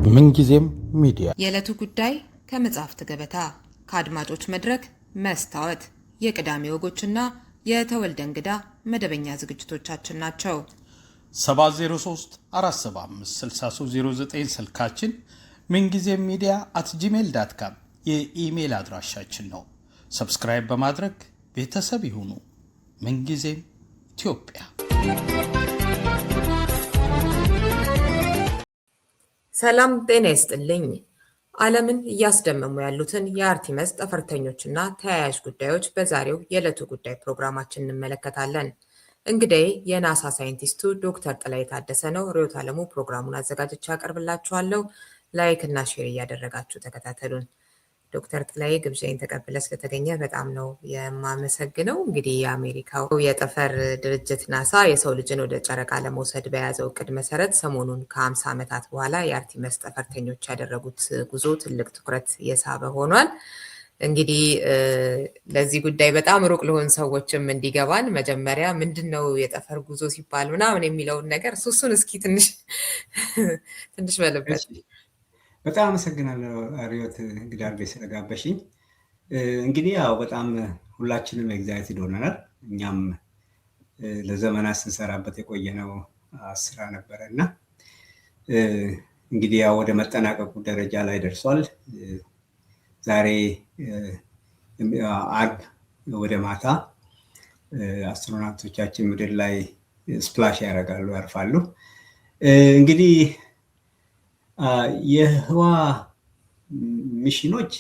ምንጊዜም ሚዲያ የዕለቱ ጉዳይ ከመጽሐፍት ገበታ ከአድማጮች መድረክ መስታወት የቅዳሜ ወጎችና የተወልደ እንግዳ መደበኛ ዝግጅቶቻችን ናቸው። 703 475 6309 ስልካችን ምንጊዜም ሚዲያ @gmail.com የኢሜል አድራሻችን ነው። ሰብስክራይብ በማድረግ ቤተሰብ ይሁኑ። ምንጊዜም ኢትዮጵያ። ሰላም ጤና ይስጥልኝ። ዓለምን እያስደመሙ ያሉትን የአርቲመስ ጠፈርተኞችና ተያያዥ ጉዳዮች በዛሬው የዕለቱ ጉዳይ ፕሮግራማችን እንመለከታለን። እንግዲህ የናሳ ሳይንቲስቱ ዶክተር ጥላይ ታደሰ ነው። ርዕዮት ዓለሙ ፕሮግራሙን አዘጋጅቼ አቀርብላችኋለሁ። ላይክ እና ሼር እያደረጋችሁ ተከታተሉን። ዶክተር ጥላይ ግብዣዬን ተቀብለ ስለተገኘ በጣም ነው የማመሰግነው። እንግዲህ የአሜሪካው የጠፈር ድርጅት ናሳ የሰው ልጅን ወደ ጨረቃ ለመውሰድ በያዘው እቅድ መሰረት ሰሞኑን ከ50 ዓመታት በኋላ የአርቲመስ ጠፈርተኞች ያደረጉት ጉዞ ትልቅ ትኩረት የሳበ ሆኗል። እንግዲህ ለዚህ ጉዳይ በጣም ሩቅ ለሆኑ ሰዎችም እንዲገባን መጀመሪያ ምንድነው የጠፈር ጉዞ ሲባል ምናምን የሚለውን ነገር እሱን እስኪ ትንሽ በልበት። በጣም አመሰግናለሁ ርዕዮት እንግዲህ አድርገሽ ስለጋበሽኝ። እንግዲህ ያው በጣም ሁላችንም ኤግዛይትድ ሆነናል። እኛም ለዘመናት ስንሰራበት የቆየነው ስራ ነበረ እና እንግዲህ ያው ወደ መጠናቀቁ ደረጃ ላይ ደርሷል። ዛሬ አርብ ወደ ማታ አስትሮናውቶቻችን ምድር ላይ ስፕላሽ ያደርጋሉ፣ ያርፋሉ። እንግዲህ የህዋ ሚሽኖች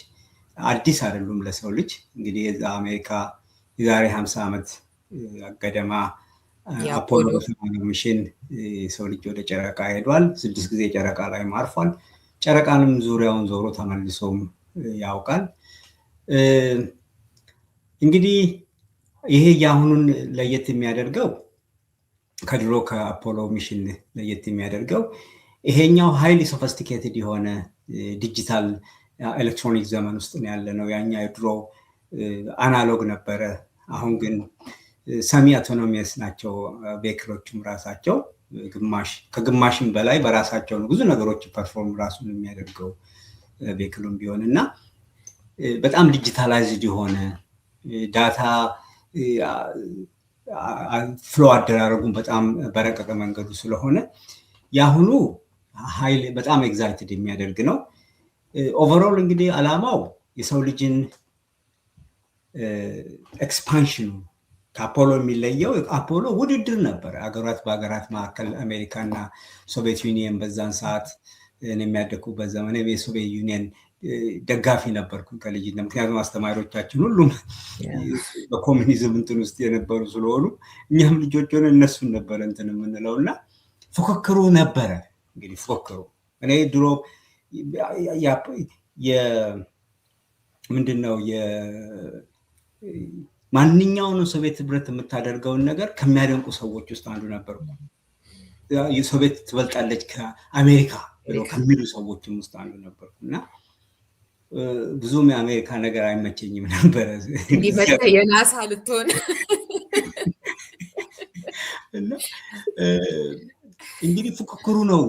አዲስ አይደሉም ለሰው ልጅ። እንግዲህ አሜሪካ የዛሬ 50 ዓመት ገደማ አፖሎ ሚሽን ሰው ልጅ ወደ ጨረቃ ሄዷል። 6 ጊዜ ጨረቃ ላይ ማርፏል። ጨረቃንም ዙሪያውን ዞሮ ተመልሶም ያውቃል። እንግዲህ ይሄ የአሁኑን ለየት የሚያደርገው ከድሮ ከአፖሎ ሚሽን ለየት የሚያደርገው ይሄኛው ሃይሊ ሶፊስቲኬትድ የሆነ ዲጂታል ኤሌክትሮኒክ ዘመን ውስጥ ነው ያለ ነው። ያኛ የድሮ አናሎግ ነበረ። አሁን ግን ሰሚ አውቶኖሚየስ ናቸው ቬክሎቹም ራሳቸው። ከግማሽም በላይ በራሳቸው ነው ብዙ ነገሮች ፐርፎርም ራሱን የሚያደርገው ቬክሉም ቢሆን እና በጣም ዲጂታላይዝድ የሆነ ዳታ ፍሎ አደራረጉን በጣም በረቀቀ መንገዱ ስለሆነ ያሁኑ ኃይል በጣም ኤግዛይትድ የሚያደርግ ነው። ኦቨርኦል እንግዲህ ዓላማው የሰው ልጅን ኤክስፓንሽኑ ከአፖሎ የሚለየው አፖሎ ውድድር ነበር አገራት በአገራት መካከል አሜሪካና ሶቪየት ዩኒየን በዛን ሰዓት የሚያደኩበት ዘመን የሶቪየት ዩኒየን ደጋፊ ነበርኩ ከልጅነት። ምክንያቱም አስተማሪዎቻችን ሁሉም በኮሚኒዝም እንትን ውስጥ የነበሩ ስለሆኑ እኛም ልጆች ሆነ እነሱን ነበር እንትን የምንለው እና ፉክክሩ ነበረ። እንግዲህ ፉክክሩ እኔ ድሮ ምንድነው ማንኛውንም ሶቪየት ህብረት የምታደርገውን ነገር ከሚያደንቁ ሰዎች ውስጥ አንዱ ነበርኩ። የሶቪየት ትበልጣለች ከአሜሪካ ብለው ከሚሉ ሰዎችም ውስጥ አንዱ ነበርኩ እና ብዙም የአሜሪካ ነገር አይመቸኝም ነበረ። እንዲህ የናሳ ልትሆን እንግዲህ ፉክክሩ ነው።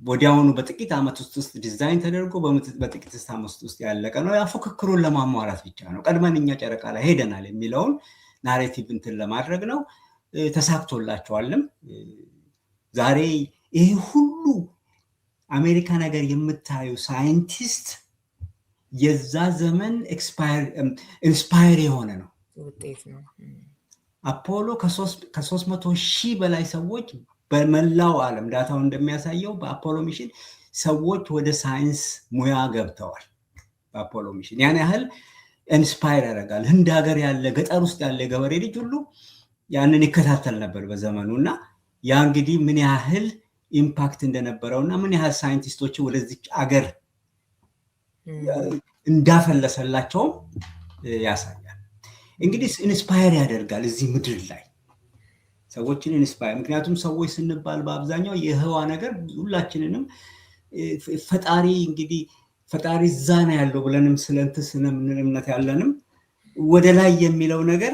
ወዲያውኑ በጥቂት ዓመት ውስጥ ዲዛይን ተደርጎ በጥቂት ዓመት ውስጥ ያለቀ ነው። ያ ፉክክሩን ለማሟላት ብቻ ነው። ቀድመን እኛ ጨረቃ ላይ ሄደናል የሚለውን ናሬቲቭ እንትን ለማድረግ ነው። ተሳክቶላቸዋልም። ዛሬ ይሄ ሁሉ አሜሪካ ነገር የምታዩ ሳይንቲስት የዛ ዘመን ኢንስፓየር የሆነ ነው ውጤት ነው። አፖሎ ከ300,000 በላይ ሰዎች በመላው ዓለም ዳታው እንደሚያሳየው በአፖሎ ሚሽን ሰዎች ወደ ሳይንስ ሙያ ገብተዋል። በአፖሎ ሚሽን ያን ያህል ኢንስፓየር ያደርጋል። ህንድ ሀገር ያለ ገጠር ውስጥ ያለ ገበሬ ልጅ ሁሉ ያንን ይከታተል ነበር በዘመኑ እና ያ እንግዲህ ምን ያህል ኢምፓክት እንደነበረውና ምን ያህል ሳይንቲስቶችን ወደዚህ አገር እንዳፈለሰላቸውም ያሳያል። እንግዲህ ኢንስፓየር ያደርጋል እዚህ ምድር ላይ ሰዎችን ኢንስፓየር። ምክንያቱም ሰዎች ስንባል በአብዛኛው የህዋ ነገር ሁላችንንም ፈጣሪ እንግዲህ ፈጣሪ እዛ ነው ያለው ብለንም ስለምንምነት ያለንም ወደ ላይ የሚለው ነገር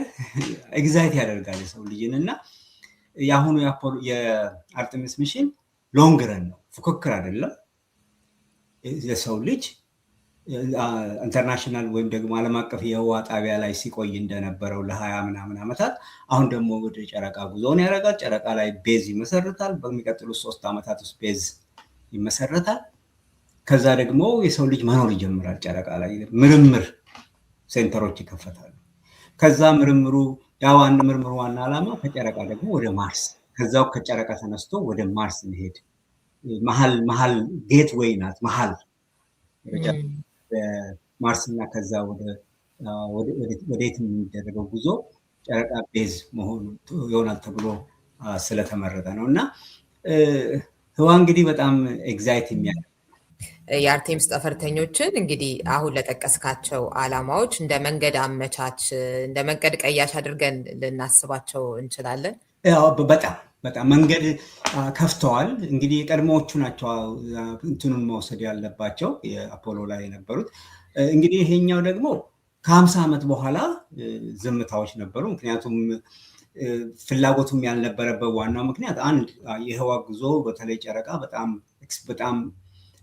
ኤግዛይት ያደርጋል የሰው ልጅን እና የአሁኑ የአርቴሚስ ሚሽን ሎንግ ረን ነው፣ ፉክክር አይደለም። የሰው ልጅ ኢንተርናሽናል ወይም ደግሞ ዓለም አቀፍ የህዋ ጣቢያ ላይ ሲቆይ እንደነበረው ለ20 ምናምን ዓመታት አሁን ደግሞ ወደ ጨረቃ ጉዞውን ያደርጋል። ጨረቃ ላይ ቤዝ ይመሰርታል። በሚቀጥሉት 3 ዓመታት ውስጥ ቤዝ ይመሰረታል። ከዛ ደግሞ የሰው ልጅ መኖር ይጀምራል። ጨረቃ ላይ ምርምር ሴንተሮች ይከፈታሉ። ከዛ ምርምሩ ዋና ዓላማ ከጨረቃ ደግሞ ወደ ማርስ፣ ከዛው ከጨረቃ ተነስቶ ወደ ማርስ መሄድ መሀል ጌትዌይ ናት። መሀል ማርስ እና ከዛ ወዴት የሚደረገው ጉዞ ጨረቃ ቤዝ መሆኑ ይሆናል ተብሎ ስለተመረጠ ነው። እና ህዋ እንግዲህ በጣም ኤግዛይት የሚያደርግ የአርቴምስ ጠፈርተኞችን እንግዲህ አሁን ለጠቀስካቸው ዓላማዎች እንደ መንገድ አመቻች፣ እንደ መንገድ ቀያሽ አድርገን ልናስባቸው እንችላለን። በጣም መንገድ ከፍተዋል። እንግዲህ የቀድሞዎቹ ናቸው እንትኑን መውሰድ ያለባቸው የአፖሎ ላይ የነበሩት። እንግዲህ ይሄኛው ደግሞ ከ50 ዓመት በኋላ ዝምታዎች ነበሩ። ምክንያቱም ፍላጎቱም ያልነበረበት ዋናው ምክንያት አንድ የህዋ ጉዞ በተለይ ጨረቃ በጣም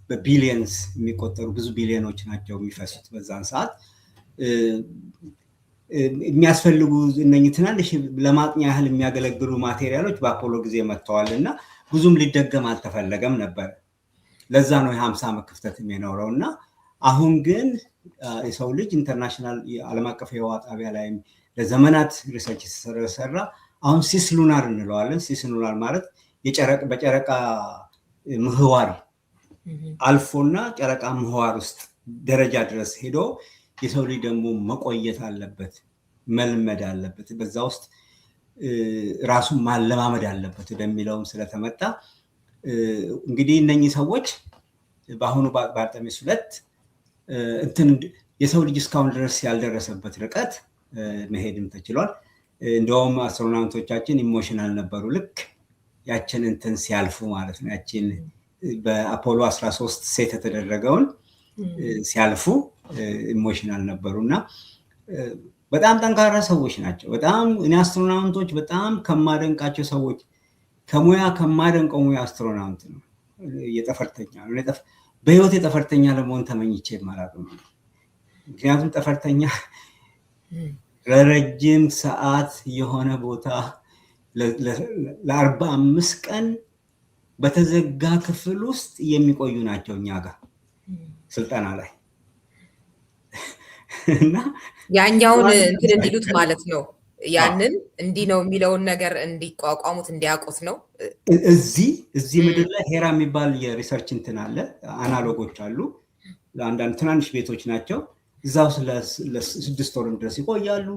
በቢሊየንስ የሚቆጠሩ ብዙ ቢሊዮኖች ናቸው የሚፈሱት በዛን ሰዓት። የሚያስፈልጉ እነኚህ ትናንሽ ለማጥኛ ያህል የሚያገለግሉ ማቴሪያሎች በአፖሎ ጊዜ መጥተዋል እና ብዙም ሊደገም አልተፈለገም ነበር። ለዛ ነው የ50 ዓመት ክፍተት የሚኖረው። እና አሁን ግን የሰው ልጅ ኢንተርናሽናል ዓለም አቀፍ የህዋ ጣቢያ ላይ ለዘመናት ሪሰርች የተሰራ አሁን ሲስ ሉናር እንለዋለን። ሲስ ሉናር ማለት በጨረቃ ምህዋር አልፎና ጨረቃ ምህዋር ውስጥ ደረጃ ድረስ ሄዶ የሰው ልጅ ደግሞ መቆየት አለበት፣ መልመድ አለበት፣ በዛ ውስጥ ራሱን ማለማመድ አለበት ወደሚለውም ስለተመጣ እንግዲህ እነኚህ ሰዎች በአሁኑ በአርጤሚስ 2 የሰው ልጅ እስካሁን ድረስ ያልደረሰበት ርቀት መሄድም ተችሏል። እንደውም አስትሮናውቶቻችን ኢሞሽናል ነበሩ። ልክ ያችን ሲያልፉ ማለት ነው። ያችን በአፖሎ 13 ሴት የተደረገውን ሲያልፉ ኢሞሽናል ነበሩ እና በጣም ጠንካራ ሰዎች ናቸው። በጣም እኔ አስትሮናውቶች በጣም ከማደንቃቸው ሰዎች ከሙያ ከማደንቀው ሙያ አስትሮናውት ነው፣ የጠፈርተኛ ነው። በህይወት የጠፈርተኛ ለመሆን ተመኝቼ ማለት ነው። ምክንያቱም ጠፈርተኛ ለረጅም ሰዓት የሆነ ቦታ ለ45 ቀን በተዘጋ ክፍል ውስጥ የሚቆዩ ናቸው እኛ ጋር ስልጠና ላይ እና ያኛውን እንትን እንዲሉት ማለት ነው። ያንን እንዲህ ነው የሚለውን ነገር እንዲቋቋሙት እንዲያውቁት ነው። እዚህ ምድር ላይ ሄራ የሚባል የሪሰርች እንትን አለ። አናሎጎች አሉ። ለአንዳንድ ትናንሽ ቤቶች ናቸው። እዛው ለ6 ወርም ድረስ ይቆያሉ።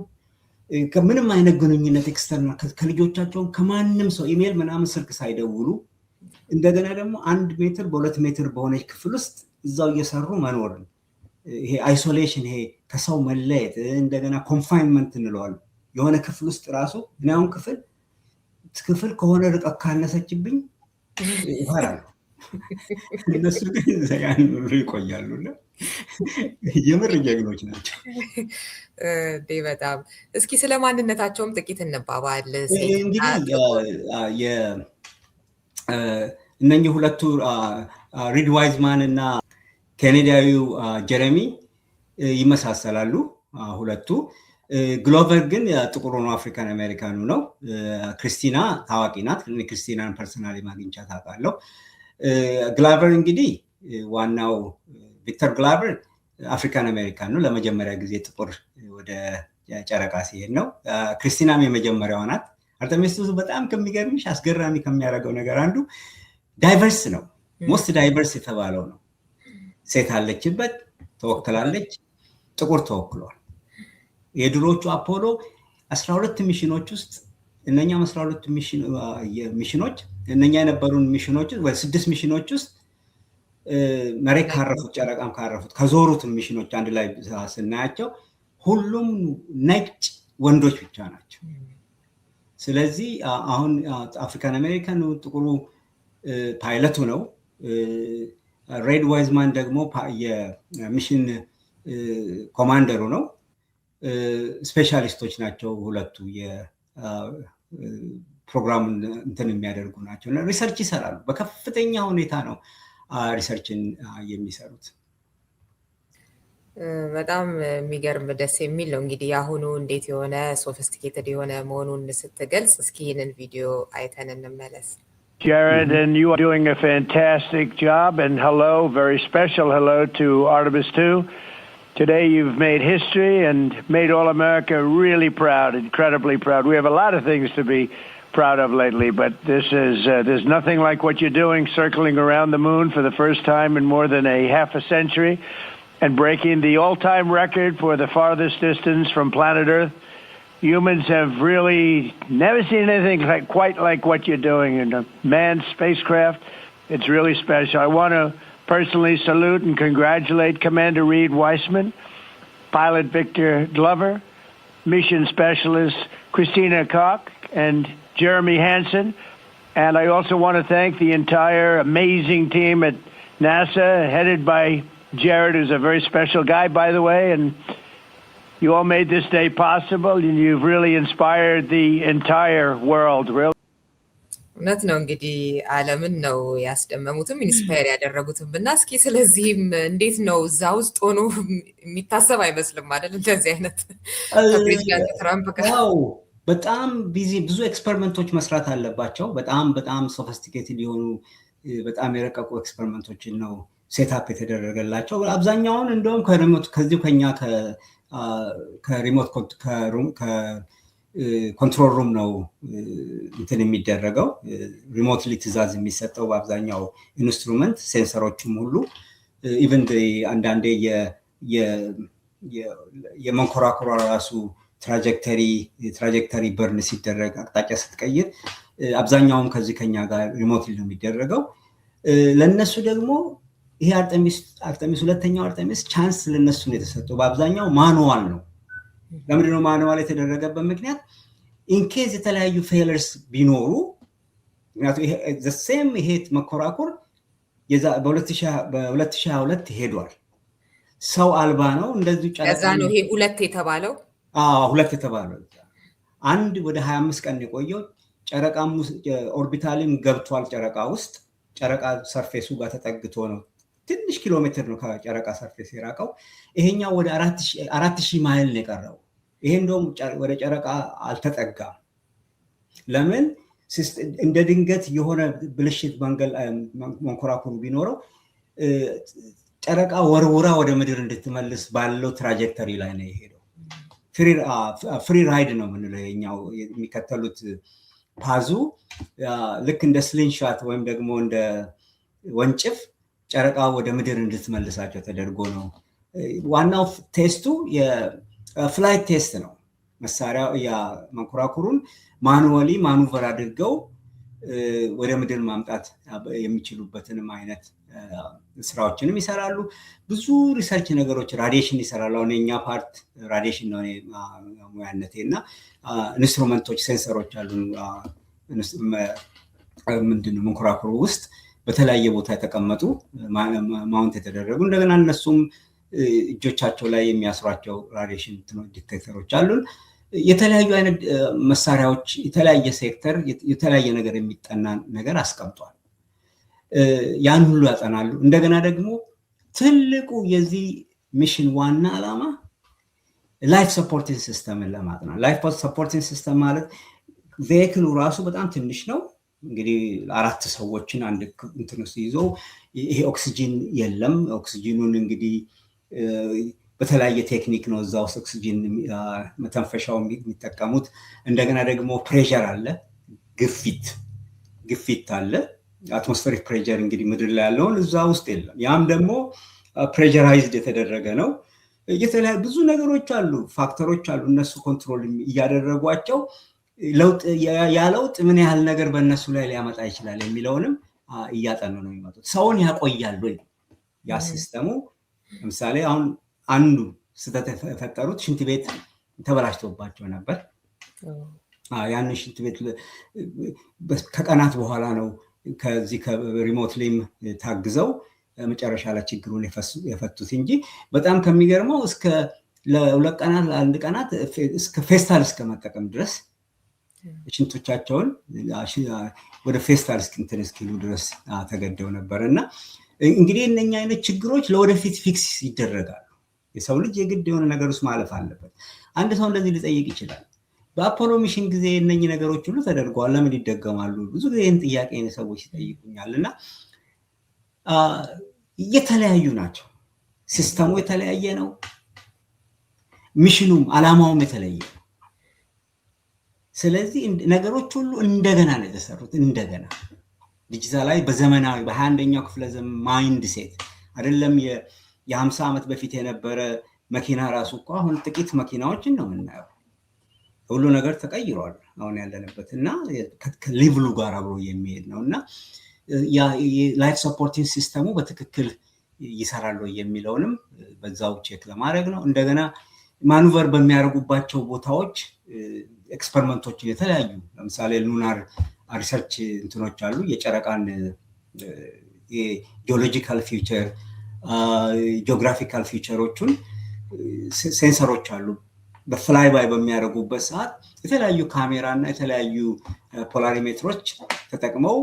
ከምንም አይነት ግንኙነት ኤክስተርናል ከልጆቻቸውን ከማንም ሰው ኢሜል ምናምን ስልክ ሳይደውሉ እንደገና ደግሞ 1 ሜትር በ2 ሜትር በሆነች ክፍል ውስጥ እዛው እየሰሩ መኖር። ይሄ አይሶሌሽን፣ ይሄ ከሰው መለየት፣ እንደገና ኮንፋይንመንት እንለዋለን። የሆነ ክፍል ውስጥ ራሱ እኔ አሁን ክፍል ከሆነ ርቀት ካነሰችብኝ ይፈራሉ። እነሱ ግን ያን ኑሮ ይቆያሉ። የምር ጀግኖች ናቸው። በጣም እስኪ ስለ ማንነታቸውም ጥቂት እንባባል። እነኚህ ሁለቱ ሪድ ዋይዝማን እና ኬኔዲያዊው ጀረሚ ይመሳሰላሉ ሁለቱ። ግሎቨር ግን ጥቁር ነው፣ አፍሪካን አሜሪካኑ ነው። ክርስቲና ታዋቂ ናት። ክርስቲናን ፐርሰናሊ ማግኝቻት አውቃለሁ። ግላቨር እንግዲህ ዋናው ቪክተር ግላቨር አፍሪካን አሜሪካን ነው። ለመጀመሪያ ጊዜ ጥቁር ወደ ጨረቃ ሲሄድ ነው። ክርስቲናም የመጀመሪያዋ ናት። አርጤሚስ በጣም ከሚገርምሽ አስገራሚ ከሚያደርገው ነገር አንዱ ዳይቨርስ ነው። ሞስት ዳይቨርስ የተባለው ነው። ሴት አለችበት፣ ተወክላለች፣ ጥቁር ተወክሏል። የድሮቹ አፖሎ 12 ሚሽኖች ውስጥ እነኛም 12 ሚሽኖች እነኛ የነበሩን ሚሽኖች ወይ 6 ሚሽኖች ውስጥ መሬት ካረፉት ጨረቃም ካረፉት ከዞሩት ሚሽኖች አንድ ላይ ስናያቸው ሁሉም ነጭ ወንዶች ብቻ ናቸው። ስለዚህ አሁን አፍሪካን አሜሪካን ጥቁሩ ፓይለቱ ነው። ሬድ ዋይዝማን ደግሞ የሚሽን ኮማንደሩ ነው። ስፔሻሊስቶች ናቸው ሁለቱ። ፕሮግራሙን እንትን የሚያደርጉ ናቸውና ሪሰርች ይሰራሉ በከፍተኛ ሁኔታ ነው ሪሰርችን የሚሰሩት በጣም የሚገርም ደስ የሚል ነው እንግዲህ ያሁኑ እንዴት የሆነ ሶፊስቲኬትድ የሆነ መሆኑን ስትገልጽ እስኪ ይሄንን ቪዲዮ አይተን እንመለስ Jared, and you are doing a fantastic job, and hello, very special hello to Artemis 2. Today you've made history and made all America really proud, incredibly proud. We have a lot of things to be proud of lately, but there's nothing like what you're doing, circling around the moon for the first time in more than a half a century and breaking the all-time record for the farthest distance from planet Earth. Humans have really never seen anything quite like what you're doing in a manned spacecraft. It's really special. I want to personally salute and congratulate Commander Reed Weissman, Pilot Victor Glover, Mission Specialist Christina Koch, and Jeremy Hansen. And I also want to thank the entire amazing team at NASA, headed by Jared, who's a very special guy, by the way, and you all made this day possible, and you've really inspired the entire world, really. እውነት ነው እንግዲህ ዓለምን ነው ያስደመሙትም ኢንስፓየር ያደረጉትም እና እስኪ ስለዚህም እንዴት ነው እዛ ውስጥ ሆኖ የሚታሰብ አይመስልም አይደል እንደዚህ አይነት ከፕሬዚዳንት ትራምፕ ጋር በጣም ብዙ ኤክስፐሪመንቶች መስራት አለባቸው በጣም ሶፊስቲኬትድ የሆኑ በጣም የረቀቁ ኤክስፐሪመንቶችን ነው ሴትአፕ የተደረገላቸው አብዛኛውን እንደውም ከዚሁ ከኛ ከሪሞት ኮንትሮል ሩም ነው እንትን የሚደረገው ሪሞትሊ ትዕዛዝ የሚሰጠው በአብዛኛው ኢንስትሩመንት ሴንሰሮችም ሁሉ ኢቭን አንዳንዴ የመንኮራኩሯ ራሱ ትራጀክተሪ በርን ሲደረግ አቅጣጫ ስትቀይር አብዛኛውን ከዚህ ከኛ ጋር ሪሞትሊ ነው የሚደረገው ለነሱ ደግሞ ይሄ አርተሚስ ሁለተኛው አርተሚስ ቻንስ ለነሱ ነው የተሰጠው በአብዛኛው ማኑዋል ነው ለምንድን ነው ማኑዋል የተደረገበት ምክንያት ኢንኬዝ የተለያዩ ፌለርስ ቢኖሩ ምክንያቱም ይሄ the same ይሄ መኮራኩር በ2022 ሄዷል ሰው አልባ ነው እንደዚህ ከዛ ነው ይሄ ሁለት የተባለው ሁለት የተባለው አንድ ወደ 25 ቀን የቆየው ጨረቃም ኦርቢታልም ገብቷል ጨረቃ ውስጥ ጨረቃ ሰርፌሱ ጋር ተጠግቶ ነው ትንሽ ኪሎ ሜትር ነው ከጨረቃ ሰርፌስ የራቀው ይሄኛው ወደ 4000 ማይል ነው የቀረው ይሄ እንደውም ወደ ጨረቃ አልተጠጋም ለምን እንደ ድንገት የሆነ ብልሽት መንኮራኩሩ ቢኖረው ጨረቃ ወርውራ ወደ ምድር እንድትመልስ ባለው ትራጀክተሪ ላይ ነው የሄደው ፍሪ ራይድ ነው ምንለው የኛው የሚከተሉት ፓዙ ልክ እንደ ስሊንሻት ወይም ደግሞ እንደ ወንጭፍ ጨረቃ ወደ ምድር እንድትመልሳቸው ተደርጎ ነው ዋናው ቴስቱ የፍላይት ቴስት ነው መሳሪያው ያ መንኮራኩሩን ማኑዋሊ ማኑቨር አድርገው ወደ ምድር ማምጣት የሚችሉበትንም አይነት ስራዎችንም ይሰራሉ ብዙ ሪሰርች ነገሮች ራዲዬሽን ይሰራሉ አሁንኛ ፓርት ራዲዬሽን ነው ሙያነቴና ኢንስትሩመንቶች ሴንሰሮች አሉ ምንድነው መንኮራኩሩ ውስጥ በተለያየ ቦታ የተቀመጡ ማውንት የተደረጉ እንደገና እነሱም እጆቻቸው ላይ የሚያስሯቸው ራዲዬሽን ዲቴክተሮች አሉ የተለያዩ አይነት መሳሪያዎች የተለያየ ሴክተር የተለያየ ነገር የሚጠና ነገር አስቀምጧል ያን ሁሉ ያጠናሉ እንደገና ደግሞ ትልቁ የዚህ ሚሽን ዋና ዓላማ ላይፍ ሰፖርቲንግ ሲስተምን ለማጥናት ላይፍ ሰፖርቲንግ ሲስተም ማለት ቬሂክሉ ራሱ በጣም ትንሽ ነው እንግዲህ አራት ሰዎችን አንድ እንትን ውስጥ ይዞ ይሄ ኦክሲጂን የለም ኦክሲጂኑን እንግዲህ በተለያየ ቴክኒክ ነው እዛ ውስጥ ኦክሲጂን መተንፈሻው የሚጠቀሙት እንደገና ደግሞ ፕሬሸር አለ ግፊት አለ አትሞስፌሪክ ፕሬሸር እንግዲህ ምድር ላይ ያለውን እዛ ውስጥ የለም ያም ደግሞ ፕሬሸራይዝድ የተደረገ ነው የተለያዩ ብዙ ነገሮች አሉ ፋክተሮች አሉ እነሱ ኮንትሮል እያደረጓቸው ለውጥ ምን ያህል ነገር በእነሱ ላይ ሊያመጣ ይችላል የሚለውንም እያጠኑ ነው የሚመጡት ሰውን ያቆያል ወይ ያ ሲስተሙ ለምሳሌ አሁን አንዱ ስተት የፈጠሩት ሽንት ቤት ተበላሽቶባቸው ነበር ያን ሽንት ቤት ከቀናት በኋላ ነው ከዚህ ከሪሞትሊም ታግዘው መጨረሻ ላይ ችግሩን የፈቱት እንጂ በጣም ከሚገርመው እስከ ለሁለት ቀናት ለአንድ ቀናት እስከ ፌስታል እስከ መጠቀም ድረስ ሽንቶቻቸውን ወደ ፌስታል እስኪሉ ድረስ ተገደው ነበርና እንግዲህ እነኛ አይነት ችግሮች ለወደፊት ፊክስ ይደረጋሉ። የሰው ልጅ የግድ የሆነ ነገር ውስጥ ማለፍ አለበት። አንድ ሰው እንደዚህ ሊጠይቅ ይችላል፣ በአፖሎ ሚሽን ጊዜ እነኚህ ነገሮች ሁሉ ተደርገዋል፣ ለምን ይደገማሉ? ብዙ ጊዜ ይህን ጥያቄ ሰዎች ይጠይቁኛልና የተለያዩ ናቸው። ሲስተሙ የተለያየ ነው። ሚሽኑም አላማውም የተለየ ነው። ስለዚህ ነገሮች ሁሉ እንደገና ነው የተሰሩት። እንደገና ዲጂታላዊ በዘመናዊ በ21ኛው ክፍለ ዘመን ማይንድ ሴት አይደለም። የ50 ዓመት በፊት የነበረ መኪና ራሱ እኮ አሁን ጥቂት መኪናዎችን ነው የምናየው። ሁሉ ነገር ተቀይሯል አሁን ያለንበት እና ከሌቭሉ ጋር አብሮ የሚሄድ ነው እና የላይፍ ሰፖርቲንግ ሲስተሙ በትክክል ይሰራል የሚለውንም በዛው ቼክ ለማድረግ ነው። እንደገና ማኑቨር በሚያደርጉባቸው ቦታዎች ኤክስፐሪመንቶችን የተለያዩ ለምሳሌ ሉናር ሪሰርች እንትኖች አሉ። የጨረቃን ጂኦሎጂካል ፊውቸር ጂኦግራፊካል ፊውቸሮቹን ሴንሰሮች አሉ። በፍላይ ባይ በሚያደርጉበት ሰዓት የተለያዩ ካሜራ እና የተለያዩ ፖላሪሜትሮች ተጠቅመው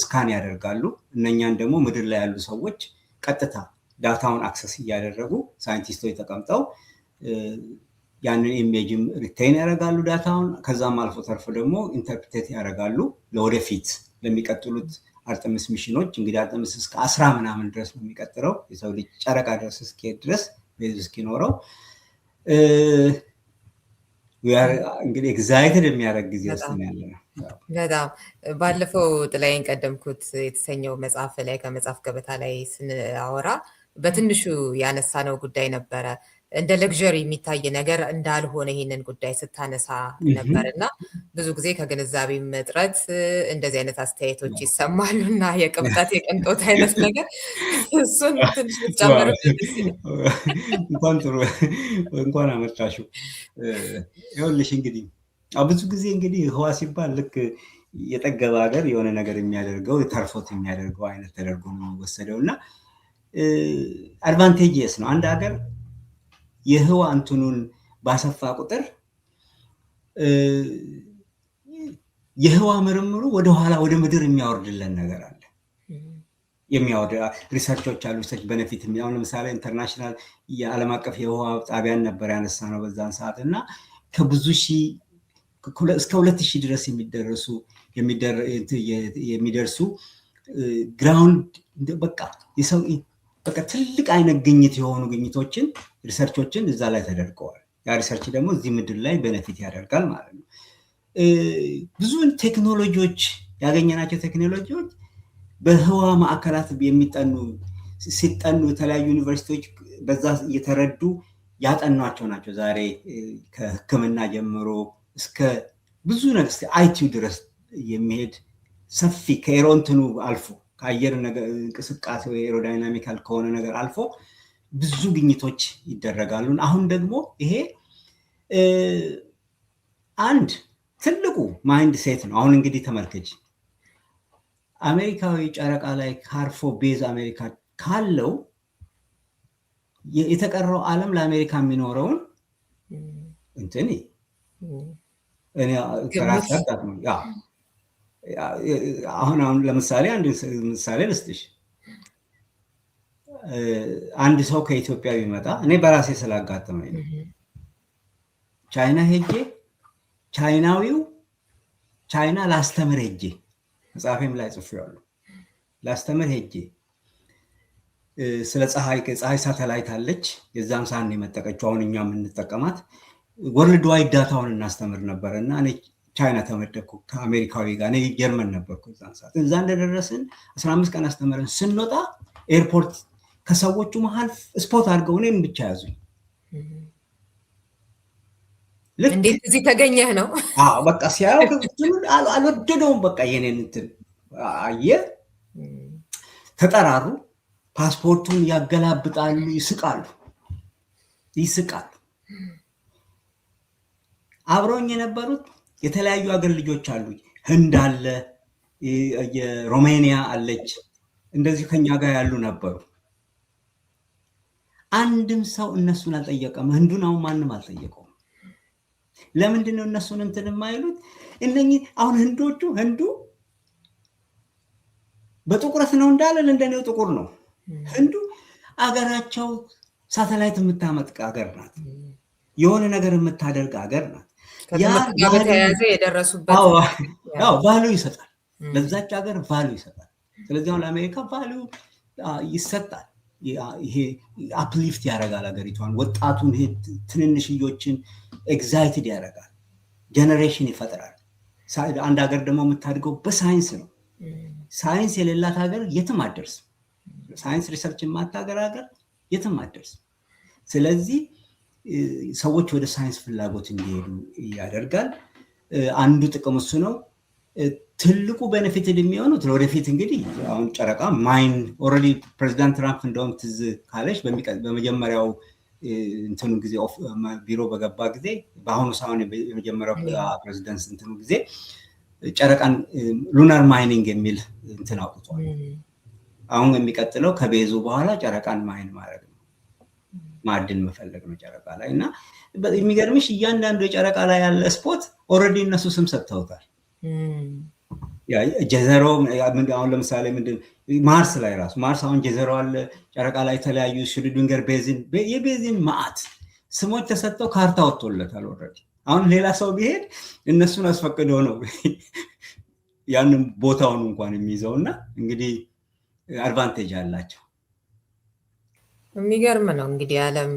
ስካን ያደርጋሉ። እነኛን ደግሞ ምድር ላይ ያሉ ሰዎች ቀጥታ ዳታውን አክሰስ እያደረጉ ሳይንቲስቶች ተቀምጠው ያንን ኢሜጅም ሪቴይን ያደርጋሉ ዳታውን። ከዛም አልፎ ተርፎ ደግሞ ኢንተርፕሬት ያደርጋሉ ለወደፊት ለሚቀጥሉት አርተሚስ ሚሽኖች። እንግዲህ አርተሚስ እስከ 10 ምናምን ድረስ ነው የሚቀጥለው የሰው ልጅ ጨረቃ ድረስ እስኪሄድ ድረስ ቤዝ እስኪኖረው እንግዲህ ኤግዛይትድ የሚያደርግ ጊዜ ውስጥ ያለ ነው። በጣም ባለፈው ጥላዬን ቀደምኩት የተሰኘው መጽሐፍ ላይ ከመጽሐፍ ገበታ ላይ ስናወራ በትንሹ ያነሳነው ጉዳይ ነበረ። እንደ ለግዠሪ የሚታይ ነገር እንዳልሆነ ይህንን ጉዳይ ስታነሳ ነበር እና ብዙ ጊዜ ከግንዛቤም እጥረት እንደዚህ አይነት አስተያየቶች ይሰማሉ እና የቅብጠት የቅንጦት አይነት ነገር እሱን ትንሽ ብትጨምርበት እንኳን አመጣሽው። ይኸውልሽ እንግዲህ ብዙ ጊዜ እንግዲህ ህዋ ሲባል ልክ የጠገበ ሀገር የሆነ ነገር የሚያደርገው ተርፎት የሚያደርገው አይነት ተደርጎ ነው የሚወሰደው እና አድቫንቴጅስ ነው። አንድ ሀገር የህዋ እንትኑን ባሰፋ ቁጥር የህዋ ምርምሩ ወደኋላ ወደ ምድር የሚያወርድልን ነገር አለ። የሚያወርድ ሪሰርቾች አሉ። ሪሰርች ቤኔፊት የሚሆን ለምሳሌ ኢንተርናሽናል የዓለም አቀፍ የህዋ ጣቢያን ነበር ያነሳ ነው በዛን ሰዓት እና ከብዙ ሺህ እስከ 2000 ድረስ የሚደርሱ ግራውንድ በቃ ትልቅ አይነት ግኝት የሆኑ ግኝቶችን ሪሰርቾችን እዛ ላይ ተደርገዋል። ያ ሪሰርች ደግሞ እዚህ ምድር ላይ ቤኔፊት ያደርጋል ማለት ነው። ብዙ ቴክኖሎጂዎች ያገኘናቸው ቴክኖሎጂዎች በህዋ ማዕከላት ሲጠኑ የተለያዩ ዩኒቨርሲቲዎች በዛ እየተረዱ ያጠኗቸው ናቸው። ዛሬ ከህክምና ጀምሮ እስከ ብዙ ነገር አይቲዩ ድረስ የሚሄድ ሰፊ ከኤሮንትኑ አልፎ ከአየር እንቅስቃሴ ኤሮዳይናሚካል ከሆነ ነገር አልፎ ብዙ ግኝቶች ይደረጋሉ። አሁን ደግሞ ይሄ አንድ ትልቁ ማይንድ ሴት ነው። አሁን እንግዲህ ተመልከች፣ አሜሪካዊ ጨረቃ ላይ ካርፎ ቤዝ አሜሪካ ካለው የተቀረው ዓለም ለአሜሪካ የሚኖረውን እንትን እኔ ከራስ አጣጥም አሁን ለምሳሌ አንድ ምሳሌ ልስጥሽ። አንድ ሰው ከኢትዮጵያ ቢመጣ እኔ በራሴ ስላጋጠመኝ ነው። ቻይና ሄጄ ቻይና ላስተምር ሄጄ መጽሐፌም ላይ ጽፌዋለሁ። ላስተምር ሄጄ ስለ ፀሐይ ሳተላይት አለች። የዛን ሰዓት ነው የመጠቀችው። አሁን እኛ የምንጠቀማት ወርልድ ዋይድ ዳታውን እናስተምር ነበር እና እኔ ቻይና ተመደብኩ ከአሜሪካዊ ጋር። እኔ ጀርመን ነበርኩ እዛን ሰዓት። እዛ እንደደረስን 15 ቀን አስተምረን ስንወጣ ኤርፖርት ከሰዎቹ መሀል ስፖት አድርገው እኔን ብቻ ያዙኝ። እንዴት እዚህ ተገኘህ ነው? በቃ ሲያየው አልወደደውም። በቃ የኔን እንትን አየ። ተጠራሩ። ፓስፖርቱን ያገላብጣሉ፣ ይስቃሉ። አብረውኝ የነበሩት የተለያዩ ሀገር ልጆች አሉ። ህንድ አለ፣ የሮሜኒያ አለች፣ እንደዚህ ከኛ ጋር ያሉ ነበሩ። አንድም ሰው እነሱን አልጠየቀም። ህንዱን አሁን ማንም አልጠየቀውም። ለምንድን ነው እነሱን እንትን የማይሉት? እነኚህ አሁን ህንዱ በጥቁረት ነው እንዳለን እንደኔው ጥቁር ነው። ህንዱ አገራቸው ሳተላይት የምታመጥቅ ሀገር ናት። የሆነ ነገር የምታደርግ ሀገር ናት። ያ በተያያዘ የደረሱበት ቫሉ ይሰጣል፣ ለዛች ሀገር ቫሉ ይሰጣል። ስለዚህ አሁን ለአሜሪካ ቫሉ ይሰጣል። ይሄ አፕሊፍት ያደርጋል ሀገሪቷን፣ ወጣቱን፣ ይሄ ትንንሽዮችን ኤግዛይትድ ያደርጋል፣ ጀነሬሽን ይፈጥራል። አንድ ሀገር ደግሞ የምታድገው በሳይንስ ነው። ሳይንስ የሌላት ሀገር የትም አትደርስም። ሳይንስ ሪሰርች የማታገር ሀገር የትም አትደርስም። ስለዚህ ሰዎች ወደ ሳይንስ ፍላጎት እንዲሄዱ ያደርጋል። አንዱ ጥቅም እሱ ነው። ትልቁ ቤኔፊት የሚሆኑት ወደፊት እንግዲህ አሁን ጨረቃ ማይን ኦልሬዲ ፕሬዚዳንት ትራምፕ እንደውም ትዝ ካለች በመጀመሪያው እንትኑ ጊዜ ቢሮ በገባ ጊዜ በአሁኑ ሳይሆን የመጀመሪያው ፕሬዚደንት እንትኑ ጊዜ ጨረቃን ሉናር ማይኒንግ የሚል እንትን አውጥቷል። አሁን የሚቀጥለው ከቤዙ በኋላ ጨረቃን ማይን ማድረግ ነው፣ ማዕድን መፈለግ ነው ጨረቃ ላይ። እና የሚገርምሽ እያንዳንዱ የጨረቃ ላይ ያለ ስፖት ኦልሬዲ እነሱ ስም ሰጥተውታል። ጀዘሮ አሁን ለምሳሌ ምንድን ማርስ ላይ ራሱ ማርስ አሁን ጀዘሮ አለ። ጨረቃ ላይ የተለያዩ ሽሩዲንገር ቤዚን፣ የቤዚን ማዕት ስሞች ተሰጥተው ካርታ ወጥቶለታል ኦልሬዲ። አሁን ሌላ ሰው ቢሄድ እነሱን አስፈቅደው ነው ያንን ቦታውን እንኳን የሚይዘው። እና እንግዲህ አድቫንቴጅ አላቸው። የሚገርም ነው እንግዲህ ዓለም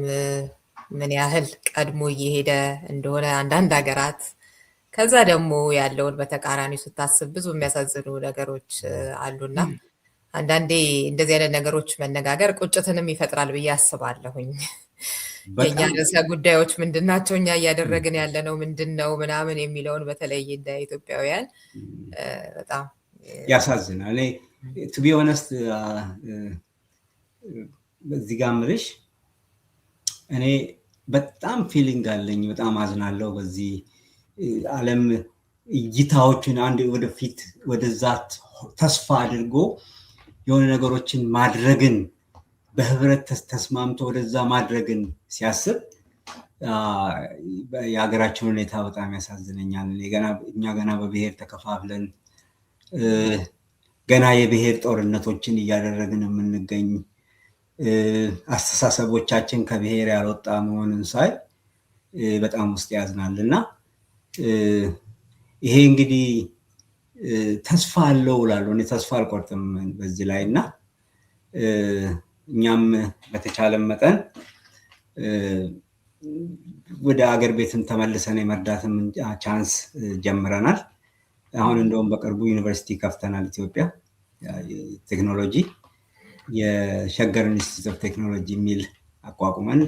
ምን ያህል ቀድሞ እየሄደ እንደሆነ አንዳንድ ሀገራት፣ ከዛ ደግሞ ያለውን በተቃራኒው ስታስብ ብዙ የሚያሳዝኑ ነገሮች አሉና አንዳንዴ እንደዚህ አይነት ነገሮች መነጋገር ቁጭትንም ይፈጥራል ብዬ አስባለሁኝ። የኛ ርዕሰ ጉዳዮች ምንድናቸው፣ እኛ እያደረግን ያለነው ምንድን ነው ምናምን የሚለውን በተለይ እንደ ኢትዮጵያውያን በጣም ያሳዝናል። ቱ ቢ ኦነስት በዚህ ጋር ምልሽ እኔ በጣም ፊሊንግ አለኝ፣ በጣም አዝናለሁ። በዚህ ዓለም እይታዎችን አንድ ወደፊት ወደዛ ተስፋ አድርጎ የሆነ ነገሮችን ማድረግን በህብረት ተስማምቶ ወደዛ ማድረግን ሲያስብ የሀገራችን ሁኔታ በጣም ያሳዝነኛል። እኛ ገና በብሔር ተከፋፍለን ገና የብሔር ጦርነቶችን እያደረግን የምንገኝ፣ አስተሳሰቦቻችን ከብሔር ያልወጣ መሆንን ሳይ በጣም ውስጥ ያዝናል። እና ይሄ እንግዲህ ተስፋ አለው እላለሁ። እኔ ተስፋ አልቆርጥም በዚህ ላይ። እና እኛም በተቻለ መጠን ወደ አገር ቤትም ተመልሰን የመርዳትም ቻንስ ጀምረናል። አሁን እንደውም በቅርቡ ዩኒቨርሲቲ ከፍተናል። ኢትዮጵያ ቴክኖሎጂ የሸገር ኢንስቲትዩት ኦፍ ቴክኖሎጂ የሚል አቋቁመን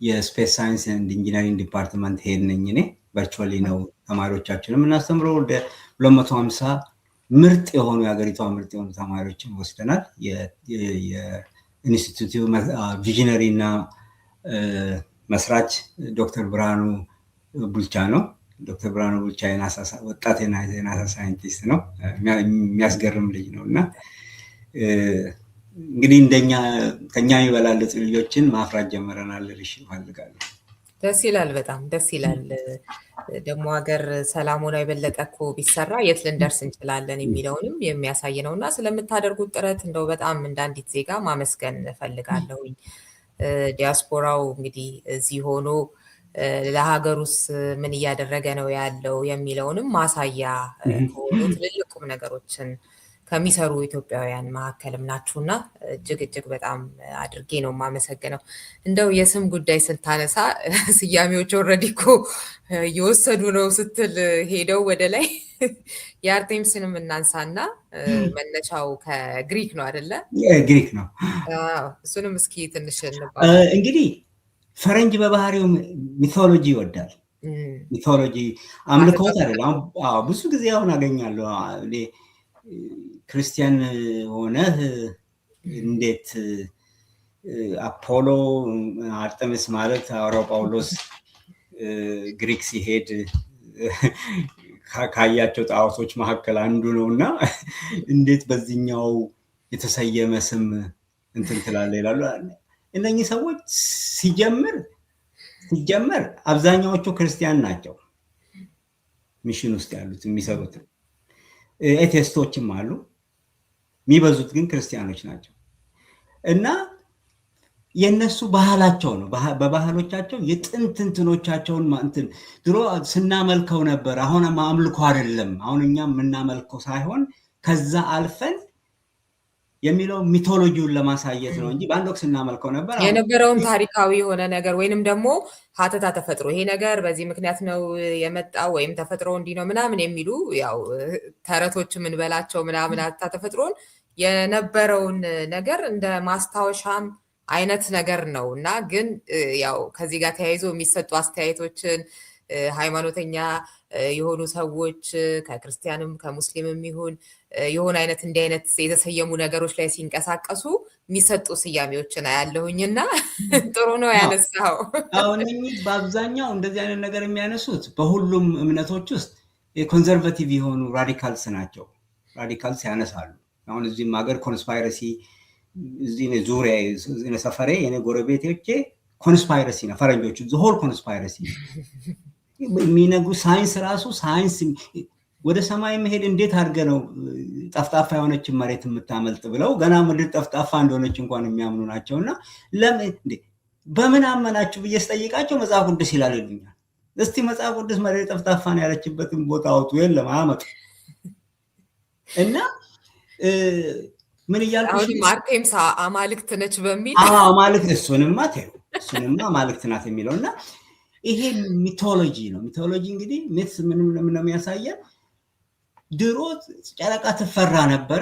የስፔስ ሳይንስ ኤንድ ኢንጂነሪንግ ዲፓርትመንት ሄድ ነኝ እኔ። ቨርቹዋሊ ነው ተማሪዎቻችንም እናስተምረው። ወደ 250 ምርጥ የሆኑ የሀገሪቷ ምርጥ የሆኑ ተማሪዎችን ወስደናል። የኢንስቲትዩቱ ቪዥነሪ እና መስራች ዶክተር ብርሃኑ ቡልቻ ነው። ዶክተር ብርሃኑ ቡልቻ ወጣት የናሳ ሳይንቲስት ነው። የሚያስገርም ልጅ ነው። እና እንግዲህ ከኛ የሚበላለጡ ልጆችን ማፍራት ጀምረናል ልልሽ እፈልጋለሁ። ደስ ይላል፣ በጣም ደስ ይላል። ደግሞ ሀገር ሰላም ሆና የበለጠ እኮ ቢሰራ የት ልንደርስ እንችላለን የሚለውንም የሚያሳይ ነው። እና ስለምታደርጉት ጥረት እንደው በጣም እንዳንዲት ዜጋ ማመስገን እፈልጋለሁኝ። ዲያስፖራው እንግዲህ እዚህ ሆኖ ለሀገሩስ ምን እያደረገ ነው ያለው የሚለውንም ማሳያ ከሆኑ ትልልቅ ቁም ነገሮችን ከሚሰሩ ኢትዮጵያውያን መካከልም ናችሁና እጅግ እጅግ በጣም አድርጌ ነው የማመሰግነው። እንደው የስም ጉዳይ ስታነሳ ስያሜዎች ኦልሬዲ እኮ እየወሰዱ ነው ስትል ሄደው ወደ ላይ የአርቴምስንም እናንሳና መነሻው ከግሪክ ነው አይደለ? ግሪክ ነው። እሱንም እስኪ ትንሽ እንግዲህ ፈረንጅ በባህሪው ሚቶሎጂ ይወዳል። ሚቶሎጂ አምልኮት አይደለም። ብዙ ጊዜ አሁን አገኛለሁ ክርስቲያን ሆነህ እንዴት አፖሎ አርጤምስ ማለት ሐዋርያው ጳውሎስ ግሪክ ሲሄድ ካያቸው ጣዖቶች መካከል አንዱ ነው እና እንዴት በዚህኛው የተሰየመ ስም እንትን ትላለህ ይላሉ። እነኚህ ሰዎች ሲጀምር አብዛኛዎቹ ክርስቲያን ናቸው። ሚሽን ውስጥ ያሉት የሚሰሩት ኤቴስቶችም አሉ የሚበዙት ግን ክርስቲያኖች ናቸው እና የነሱ ባህላቸው ነው በባህሎቻቸው የጥንት እንትኖቻቸውን እንትን ድሮ ስናመልከው ነበር አሁን ማምልኮ አይደለም አሁን እኛም ምናመልከው ሳይሆን ከዛ አልፈን የሚለው ሚቶሎጂውን ለማሳየት ነው እንጂ ባንድ ወቅት ስናመልከው ነበር የነበረውን ታሪካዊ የሆነ ነገር ወይንም ደግሞ ሀተታ ተፈጥሮ ይሄ ነገር በዚህ ምክንያት ነው የመጣው ወይም ተፈጥሮ እንዲህ ነው ምናምን የሚሉ ያው ተረቶች ምን በላቸው ምናምን ሀተታ ተፈጥሮን የነበረውን ነገር እንደ ማስታወሻም አይነት ነገር ነው እና ግን ያው ከዚህ ጋር ተያይዞ የሚሰጡ አስተያየቶችን ሃይማኖተኛ የሆኑ ሰዎች ከክርስቲያንም ከሙስሊምም ይሁን የሆነ አይነት እንዲህ አይነት የተሰየሙ ነገሮች ላይ ሲንቀሳቀሱ የሚሰጡ ስያሜዎችን አያለሁኝና ጥሩ ነው ያነሳው። አሁን በአብዛኛው እንደዚህ አይነት ነገር የሚያነሱት በሁሉም እምነቶች ውስጥ የኮንዘርቫቲቭ የሆኑ ራዲካልስ ናቸው። ራዲካልስ ያነሳሉ። አሁን እዚህም ሀገር ኮንስፓይረሲ እዚህ ዙሪያ ሰፈሬ የኔ ጎረቤቶቼ ኮንስፓይረሲ ነው ፈረንጆቹ ዘሆል ኮንስፓይረሲ የሚነግሩ ሳይንስ ራሱ ሳይንስ ወደ ሰማይ መሄድ እንዴት አድርገ ነው ጠፍጣፋ የሆነች መሬት የምታመልጥ ብለው ገና ምድር ጠፍጣፋ እንደሆነች እንኳን የሚያምኑ ናቸውና ለምን በምን አመናችሁ ብዬ ስጠይቃቸው መጽሐፍ ቅዱስ ይላል ይሉኛል። እስቲ መጽሐፍ ቅዱስ መሬት ጠፍጣፋ ነው ያለችበትን ቦታ አውጡ የለም አያመጡ እና ምን ይያልኩሽ አሁን አርቴምስ አማልክት ነች በሚል አማልክት እሱንማ አማልክት ናት የሚለውና ይሄ ሚቶሎጂ ነው። ሚቶሎጂ እንግዲህ ሜትስ ምንም ነው የሚያሳየው ድሮ ጨረቃ ትፈራ ነበረ።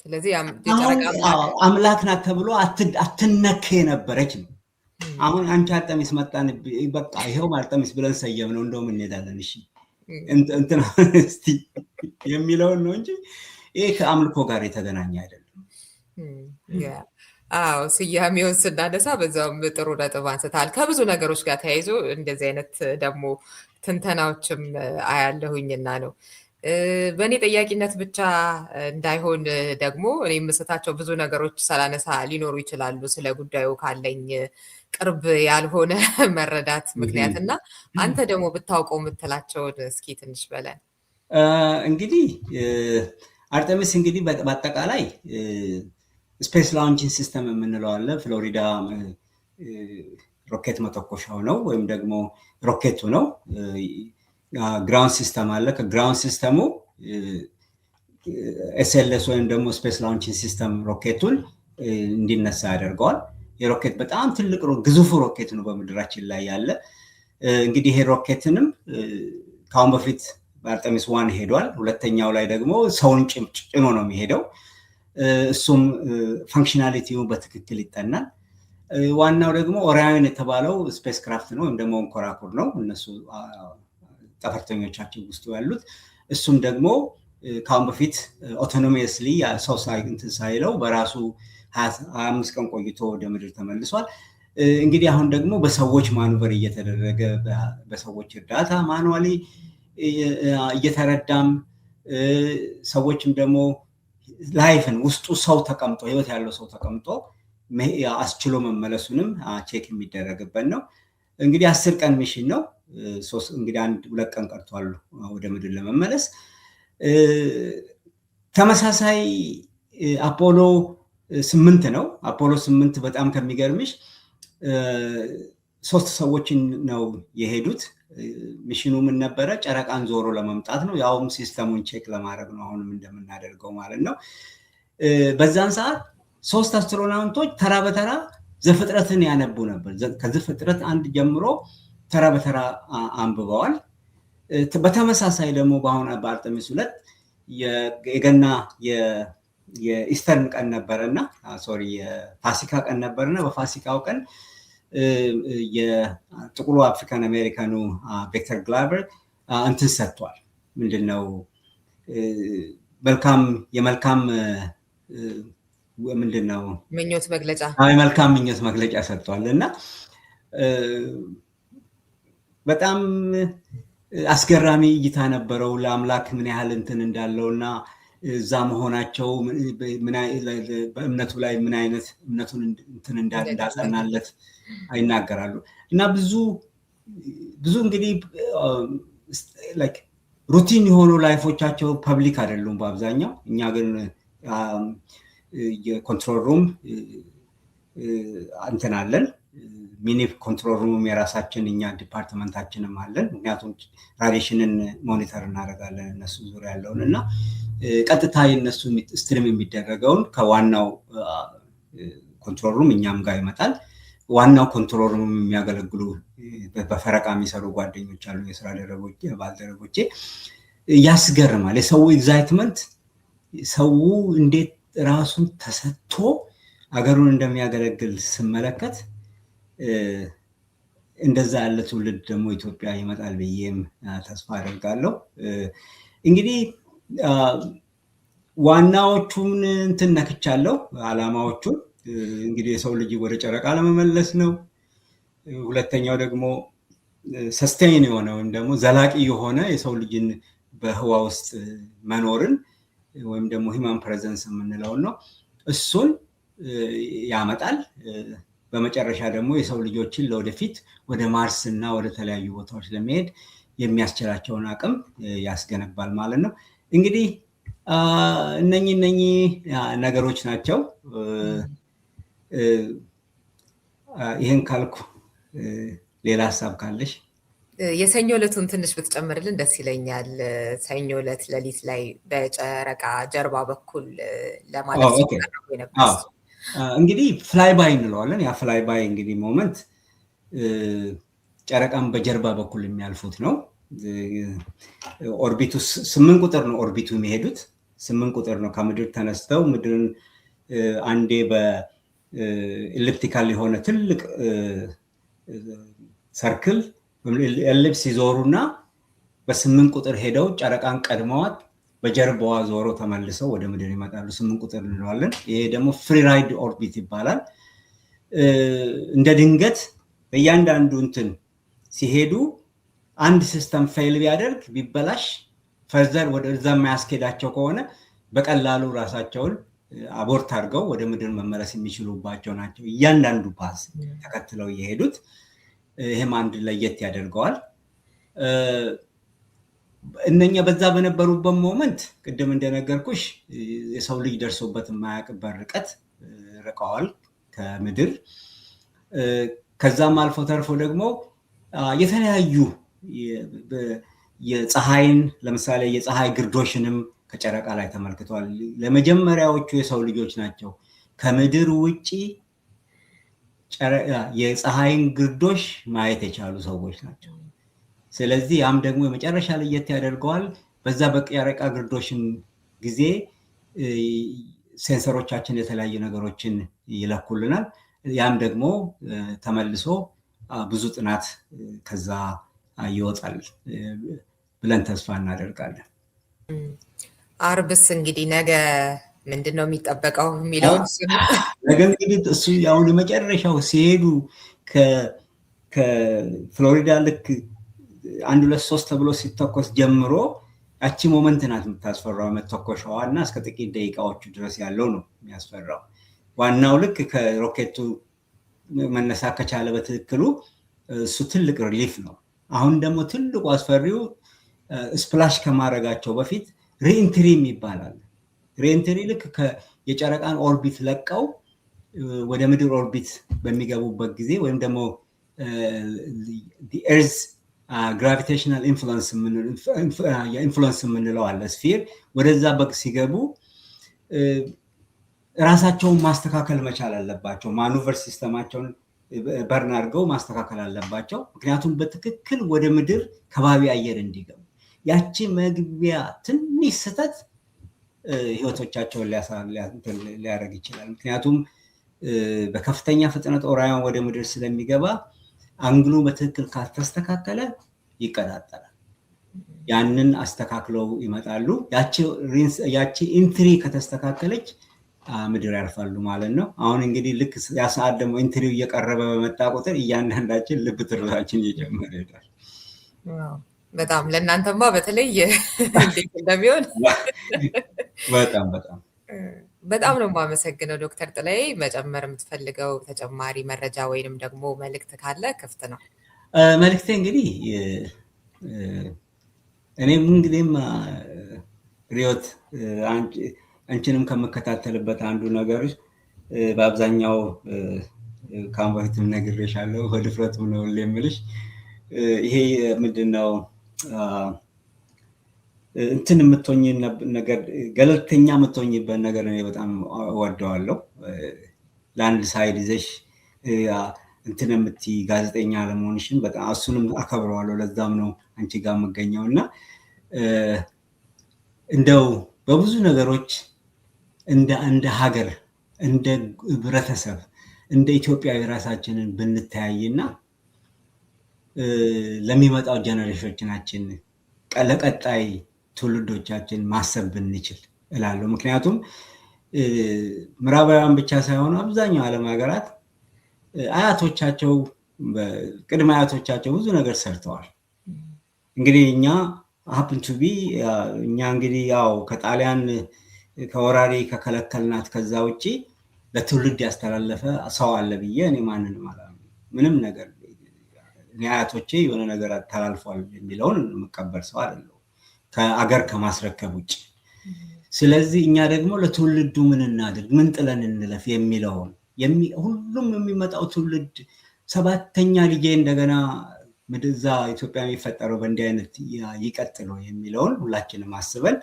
ስለዚህ አምላክ ናት ተብሎ አትነከ ነበረች። አሁን አንቺ አርጤሚስ መጣን በቃ ይሄው አርጤሚስ ብለን ሰየም ነው እንደውም እንሄዳለን እሺ እንትና እስቲ የሚለውን ነው እንጂ ይሄ ከአምልኮ ጋር የተገናኘ አይደለም። ስያሜውን ስናነሳ በዛውም ጥሩ ነጥብ አንስታል። ከብዙ ነገሮች ጋር ተያይዞ እንደዚህ አይነት ደግሞ ትንተናዎችም አያለሁኝና ነው። በእኔ ጠያቂነት ብቻ እንዳይሆን ደግሞ እኔ የምስታቸው ብዙ ነገሮች ሳላነሳ ሊኖሩ ይችላሉ ስለ ጉዳዩ ካለኝ ቅርብ ያልሆነ መረዳት ምክንያት እና አንተ ደግሞ ብታውቀው የምትላቸውን እስኪ ትንሽ በለን። እንግዲህ አርጤሚስ እንግዲህ በአጠቃላይ ስፔስ ላውንቺንግ ሲስተም የምንለው አለ። ፍሎሪዳ ሮኬት መተኮሻው ነው ወይም ደግሞ ሮኬቱ ነው። ግራውንድ ሲስተም አለ። ከግራውንድ ሲስተሙ ኤስኤልኤስ ወይም ደግሞ ስፔስ ላውንቺንግ ሲስተም ሮኬቱን እንዲነሳ ያደርገዋል። የሮኬት በጣም ትልቅ ግዙፉ ሮኬት ነው በምድራችን ላይ ያለ። እንግዲህ ይሄ ሮኬትንም ከአሁን በፊት በአርጤሚስ 1 ሄዷል። ሁለተኛው ላይ ደግሞ ሰውን ጭኖ ነው የሚሄደው። እሱም ፋንክሽናሊቲው በትክክል ይጠናል። ዋናው ደግሞ ኦሪዮን የተባለው ስፔስ ክራፍት ነው ወይም ደግሞ እንኮራኩር ነው እነሱ ጠፈርተኞቻችን ውስጥ ያሉት። እሱም ደግሞ ከአሁን በፊት ኦቶኖሚየስሊ ሰው ሳይለው በራሱ 25 ቀን ቆይቶ ወደ ምድር ተመልሷል። እንግዲህ አሁን ደግሞ በሰዎች ማኑቨር እየተደረገ በሰዎች እርዳታ ማኑዋሊ እየተረዳም ሰዎችም ደግሞ ላይፍን ውስጡ ሰው ተቀምጦ ህይወት ያለው ሰው ተቀምጦ አስችሎ መመለሱንም ቼክ የሚደረግበት ነው። እንግዲህ 10 ቀን ሚሽን ነው። እንግዲህ 2 ቀን ቀርቷል ወደ ምድር ለመመለስ። ተመሳሳይ አፖሎ 8 ነው። አፖሎ 8 በጣም ከሚገርምሽ 3 ሰዎችን ነው የሄዱት። ሚሽኑ ምን ነበረ? ጨረቃን ዞሮ ለመምጣት ነው። ያውም ሲስተሙን ቼክ ለማድረግ ነው አሁንም እንደምናደርገው ማለት ነው። በዛን ሰዓት 3 አስትሮናውቶች ተራ በተራ ዘፍጥረትን ያነቡ ነበር። ከዘፍጥረት 1 ጀምሮ ተራ በተራ አንብበዋል። በተመሳሳይ ደግሞ በአሁን በአርጤሚስ 2 የገና የኢስተርን ቀን ነበረና የፋሲካ ቀን ነበርና በፋሲካው ቀን የጥቁሩ አፍሪካን አሜሪካኑ ቪክተር ግላቨር እንትን ሰጥቷል። ምንድነው የመልካም ምንድነው ምኞት መግለጫ የመልካም ምኞት መግለጫ ሰጥቷል እና በጣም አስገራሚ እይታ ነበረው። ለአምላክ ምን ያህል እንትን እንዳለውና እዛ መሆናቸው በእምነቱ ላይ ምን አይነት እምነቱን እንትን እንዳጸናለት ይናገራሉ። እና ብዙ እንግዲህ ላይክ ሩቲን የሆኑ ላይፎቻቸው ፐብሊክ አይደሉም በአብዛኛው። እኛ ግን የኮንትሮል ሩም እንትን አለን፣ ሚኒ ኮንትሮል ሩም የራሳችን እኛ ዲፓርትመንታችንም አለን። ምክንያቱም ራዲሽንን ሞኒተር እናደርጋለን እነሱ ዙሪያ ያለውን እና ቀጥታ የነሱ ስትሪም የሚደረገውን ከዋናው ኮንትሮል ሩም እኛም ጋር ይመጣል። ዋናው ኮንትሮል ሩም የሚያገለግሉ በፈረቃ የሚሰሩ ጓደኞች አሉ፣ የስራ ባልደረቦቼ። ያስገርማል የሰው ኤግዛይትመንት፣ ሰው እንዴት ራሱን ተሰጥቶ አገሩን እንደሚያገለግል ስመለከት እንደዛ ያለ ትውልድ ደግሞ ኢትዮጵያ ይመጣል ብዬም ተስፋ አደርጋለሁ። እንግዲህ ዋናዎቹን እንትን ነክቻለሁ፣ አላማዎቹን። እንግዲህ የሰው ልጅ ወደ ጨረቃ ለመመለስ ነው። ሁለተኛው ደግሞ ሰስቴይን የሆነ ወይም ደግሞ ዘላቂ የሆነ የሰው ልጅን በህዋ ውስጥ መኖርን ወይም ደግሞ ሂማን ፕሬዘንስ የምንለውን ነው፣ እሱን ያመጣል። በመጨረሻ ደግሞ የሰው ልጆችን ለወደፊት ወደ ማርስ እና ወደ ተለያዩ ቦታዎች ለመሄድ የሚያስችላቸውን አቅም ያስገነባል ማለት ነው። እንግዲህ እነኚህ ነገሮች ናቸው። ይህን ካልኩ ሌላ ሀሳብ ካለሽ? የሰኞ ዕለቱን ትንሽ ብትጨምርልን ደስ ይለኛል። ሰኞ ዕለት ሌሊት ላይ በጨረቃ ጀርባ በኩል ለማለት ነበር። እንግዲህ ፍላይ ባይ እንለዋለን። ያ ፍላይ ባይ እንግዲህ ሞመንት ጨረቃን በጀርባ በኩል የሚያልፉት ነው። ኦርቢቱ 8 ቁጥር ነው። ኦርቢቱ የሚሄዱት 8 ቁጥር ነው። ከምድር ተነስተው ምድርን አንዴ በኤሊፕቲካል የሆነ ትልቅ ሰርክል ኤሊፕስ ሲዞሩና በ8 ቁጥር ሄደው ጨረቃን ቀድመዋት በጀርባዋ ዞሮ ተመልሰው ወደ ምድር ይመጣሉ። 8 ቁጥር እንለዋለን። ይሄ ደግሞ ፍሪ ራይድ ኦርቢት ይባላል። እንደ ድንገት በእያንዳንዱ እንትን ሲሄዱ አንድ ሲስተም ፌል ቢያደርግ ቢበላሽ ፈርዘር ወደዛ የማያስኬዳቸው ከሆነ በቀላሉ ራሳቸውን አቦርት አድርገው ወደ ምድር መመለስ የሚችሉባቸው ናቸው። እያንዳንዱ ፓስ ተከትለው የሄዱት ይሄም አንድ ለየት ያደርገዋል። እነኛ በዛ በነበሩበት ሞመንት ቅድም እንደነገርኩሽ የሰው ልጅ ደርሶበት የማያውቅበት ርቀት ርቀዋል ከምድር። ከዛም አልፎ ተርፎ ደግሞ የተለያዩ የፀሐይን ለምሳሌ የፀሐይ ግርዶሽንም ከጨረቃ ላይ ተመልክተዋል። ለመጀመሪያዎቹ የሰው ልጆች ናቸው ከምድር ውጪ የፀሐይን ግርዶሽ ማየት የቻሉ ሰዎች ናቸው። ስለዚህ ያም ደግሞ የመጨረሻ ለየት ያደርገዋል። በዛ በጨረቃ ግርዶሽን ጊዜ ሴንሰሮቻችን የተለያዩ ነገሮችን ይለኩልናል። ያም ደግሞ ተመልሶ ብዙ ጥናት ከዛ ይወጣል ብለን ተስፋ እናደርጋለን። አርብስ እንግዲህ ነገ ምንድነው የሚጠበቀው የሚለው ነገ እንግዲህ እሱ ያው የመጨረሻው ሲሄዱ ከፍሎሪዳ ልክ 1 2 3 ተብሎ ሲተኮስ ጀምሮ ያቺ ሞመንት ናት የምታስፈራው። መተኮሻዋ እና እስከ ጥቂት ደቂቃዎቹ ድረስ ያለው ነው የሚያስፈራው። ዋናው ልክ ከሮኬቱ መነሳት ከቻለ በትክክሉ እሱ ትልቅ ሪሊፍ ነው። አሁን ደግሞ ትልቁ አስፈሪው ስፕላሽ ከማድረጋቸው በፊት ሪኢንትሪ ይባላል። ሪኢንትሪ ልክ የጨረቃን ኦርቢት ለቀው ወደ ምድር ኦርቢት በሚገቡበት ጊዜ ወይም ደግሞ ኤርዝ ግራቪቴሽናል ኢንፍሉዌንስ የምንለው አለ ስፊር፣ ወደዛ በቅ ሲገቡ ራሳቸውን ማስተካከል መቻል አለባቸው። ማኑቨር ሲስተማቸውን በርን አድርገው ማስተካከል አለባቸው። ምክንያቱም በትክክል ወደ ምድር ከባቢ አየር እንዲገቡ። ያቺ መግቢያ ትንሽ ስህተት ህይወቶቻቸውን ሊያደርግ ይችላል። ምክንያቱም በከፍተኛ ፍጥነት ኦራዮን ወደ ምድር ስለሚገባ አንግሉ በትክክል ካልተስተካከለ ይቀጣጠላል። ያንን አስተካክለው ይመጣሉ። ያቺ ኢንትሪ ከተስተካከለች ምድር ያርፋሉ ማለት ነው። አሁን እንግዲህ ልክ ያ ሰዓት ደግሞ ኢንትሪው እየቀረበ በመጣ ቁጥር እያንዳንዳችን ልብ ትርታችን እየጨመረ ይሄዳል። በጣም ለእናንተማ በተለይ እንዴት እንደሚሆን በጣም ነው የማመሰግነው ዶክተር ጥላዬ። መጨመር የምትፈልገው ተጨማሪ መረጃ ወይንም ደግሞ መልእክት ካለ ክፍት ነው። መልእክቴ እንግዲህ እኔ ምንጊዜም ሪዮት አንቺንም ከመከታተልበት አንዱ ነገሮች በአብዛኛው ከአሁን በፊትም ነግሬሻለሁ በድፍረቱም ነው የምልሽ ይሄ ምንድነው እንትን የምትሆኝ ነገር ገለልተኛ የምትሆኝበት ነገር እኔ በጣም እወደዋለሁ ላንድ ሳይድ ይዘሽ እንትን የምትይ ጋዜጠኛ ለመሆንሽን በጣም እሱንም አከብረዋለሁ ለዛም ነው አንቺ ጋር መገኘውና እንደው በብዙ ነገሮች እንደ ሀገር እንደ ህብረተሰብ እንደ ኢትዮጵያዊ ራሳችንን ብንተያይና ለሚመጣው ጀነሬሽኖቻችን ለቀጣይ ትውልዶቻችን ማሰብ ብንችል እላለሁ ምክንያቱም ምዕራባውያን ብቻ ሳይሆን አብዛኛው ዓለም ሀገራት አያቶቻቸው ቅድመ አያቶቻቸው ብዙ ነገር ሰርተዋል እንግዲህ እኛ happen to be እኛ እንግዲህ ያው ከጣሊያን ከወራሪ ከከለከልናት ከዛ ውጪ ለትውልድ ያስተላለፈ ሰው አለ ብዬ እኔ ማንንም አላምንም ምንም ነገር አያቶቼ የሆነ ነገር ተላልፏል የሚለውን መቀበል ሰው አይደለም ከአገር ከማስረከብ ውጪ ስለዚህ እኛ ደግሞ ለትውልዱ ምን እናድርግ ምን ጥለን እንለፍ የሚለውን ሁሉም የሚመጣው ትውልድ ሰባተኛ ልጄ እንደገና ምድዛ ኢትዮጵያ የሚፈጠረው በእንዲህ አይነት ይቀጥል ነው የሚለውን ሁላችንም አስበን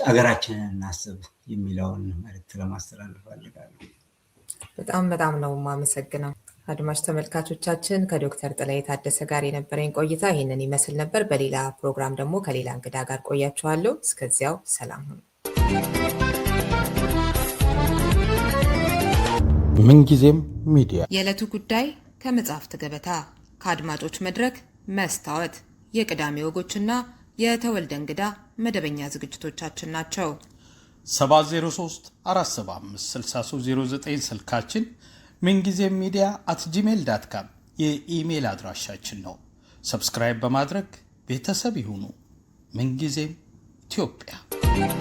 አገራችንን እናስብ የሚለውን መልእክት ለማስተላለፍ ፈልጋለሁ በጣም ነው የማመሰግነው አድማጭ ተመልካቾቻችን ከዶክተር ጥላዬ ታደሰ ጋር የነበረኝ ቆይታ ይሄንን ይመስል ነበር በሌላ ፕሮግራም ደግሞ ከሌላ እንግዳ ጋር ቆያችኋለሁ እስከዚያው ሰላም ሁኑ ምንጊዜም ሚዲያ የዕለቱ ጉዳይ ከመጽሐፍት ገበታ ከአድማጮች መድረክ መስታወት የቅዳሜ ወጎችና የተወልደ እንግዳ መደበኛ ዝግጅቶቻችን ናቸው 703 475 6309 ስልካችን ምንጊዜም media@gmail.com የኢሜል አድራሻችን ነው ሰብስክራይብ በማድረግ ቤተሰብ ይሁኑ ምንጊዜም ኢትዮጵያ